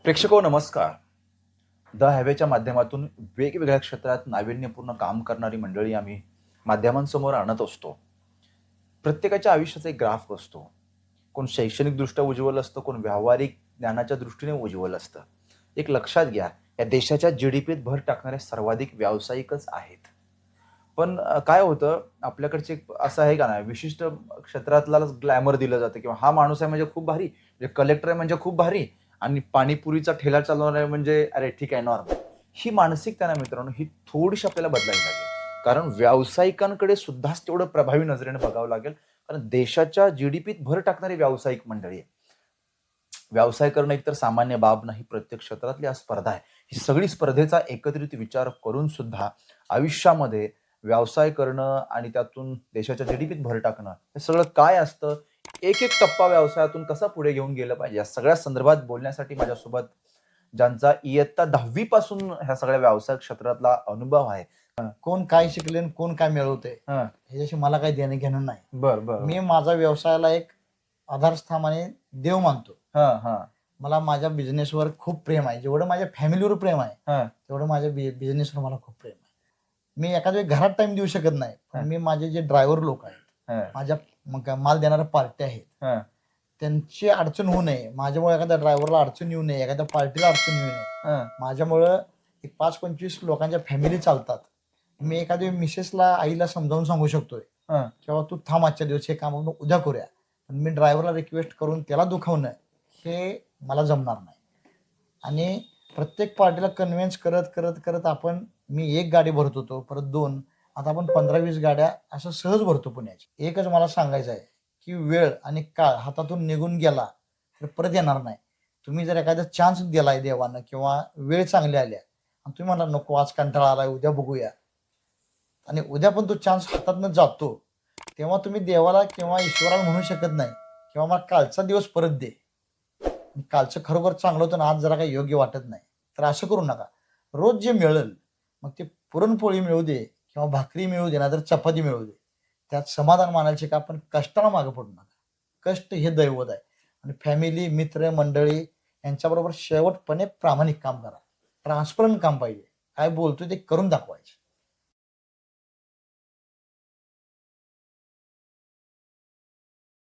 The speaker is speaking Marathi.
प्रेक्षको नमस्कार. द हायवेच्या माध्यमातून वेगवेगळ्या क्षेत्रात नाविन्यपूर्ण काम करणारी मंडळी आम्ही माध्यमांसमोर आणत असतो. प्रत्येकाच्या आयुष्याचा एक ग्राफ असतो. कोण शैक्षणिकदृष्ट्या उज्ज्वल असतं, कोण व्यावहारिक ज्ञानाच्या दृष्टीने उज्ज्वल असतं. एक लक्षात घ्या, या देशाच्या जी-डी-पीत भर टाकणारे सर्वाधिक व्यावसायिकच आहेत. पण काय होतं आपल्याकडचे एक असं आहे का नाही, विशिष्ट क्षेत्रातलाच ग्लॅमर दिलं जातं किंवा हा माणूस आहे म्हणजे खूप भारी, म्हणजे कलेक्टर आहे म्हणजे खूप भारी आणि पाणीपुरीचा ठेला चालवणार आहे म्हणजे अरे ठीक आहे नॉर्मल. ही मानसिकता ना मित्रांनो, ही थोडीशी आपल्याला बदलायला लागेल. कारण व्यावसायिकांकडे सुद्धाच तेवढं प्रभावी नजरेने बघावं लागेल. कारण देशाच्या जी-डी-पीत भर टाकणारी व्यावसायिक मंडळी आहे. व्यवसाय करणं एकतर सामान्य बाब नाही, प्रत्येक क्षेत्रातली आज स्पर्धा आहे. ही सगळी स्पर्धेचा एकत्रित विचार करून सुद्धा आयुष्यामध्ये व्यवसाय करणं आणि त्यातून देशाच्या जी-डी-पीत भर टाकणं, हे सगळं काय असतं? एक-एक टप्पा व्यवसायातून कसा पुढे घेऊन गेलं पाहिजे, या सगळ्या संदर्भात बोलण्यासाठी माझ्यासोबत ज्यांचा इयत्ता 10वी पासून ह्या सगळ्या व्यवसाय क्षेत्रातला अनुभव आहे. कोण काय शिकले आणि कोण काय मिळवते हं. ह्याच्याशी मला काही देणं घेणं नाही. बरं, बरं. मी माझा व्यवसायाला एक आधारस्थानाने देव मानतो. हां, हां. मला माझ्या बिझनेसवर खूप प्रेम आहे. जेवढं माझ्या फॅमिलीवर प्रेम आहे, हां. तेवढं माझ्या बिझनेसवर मला खूप प्रेम आहे. मी एखाद्या वेळी घरात टाइम देऊ शकत नाही, पण हं. मी माझे जे ड्रायव्हर लोक आहेत, हं. माझ्या माल देणाऱ्या पार्ट्या आहेत, हं. त्यांची अडचण होऊ नये, माझ्यामुळे एखाद्या ड्रायव्हरला अडचण येऊ नये, एखाद्या पार्टीला अडचण येऊ नये. हं. माझ्यामुळं एक 5-25 लोकांच्या फॅमिली चालतात. मी एखाद्या मिसेसला, आईला समजावून सांगू शकतोय, हं. किंवा तू थांब आजच्या दिवस हे काम आपण उद्या करूया. पण मी ड्रायव्हरला रिक्वेस्ट करून त्याला दुखावणं हे मला जमणार नाही. आणि प्रत्येक पार्टीला कन्व्हिन्स करत करत करत मी एक गाडी भरत होतो, परत 2, आता आपण 15-20 गाड्या असं सहज भरतो पुण्याची. एकच मला सांगायचं आहे, की वेळ आणि काळ हातातून निघून गेला तर परत येणार नाही. तुम्ही जर एखादा चान्स दिलाय देवानं किंवा वेळ चांगली आल्या आणि तुम्ही म्हणला नको आज कंटाळा आलाय उद्या बघूया, आणि उद्या पण तो चान्स हातातनं जातो, तेव्हा तुम्ही देवाला किंवा ईश्वराला म्हणू शकत नाही किंवा मला कालचा दिवस परत दे. कालचं खरोखर चांगलं होतं ना, आज जरा काही योग्य वाटत नाही. तर असं करू नका. रोज जे मिळेल, मग ते पुरणपोळी मिळू दे किंवा भाकरी मिळू दे, नाहीतर चपाती मिळू दे, त्यात समाधान मानायचे का आपण कष्टाला मागे पडू नका. कष्ट हे दैवत आहे. आणि फॅमिली, मित्र मंडळी यांच्याबरोबर शेवटपणे प्रामाणिक काम करा. ट्रान्सपरंट काम पाहिजे. काय बोलतोय ते करून दाखवायचे.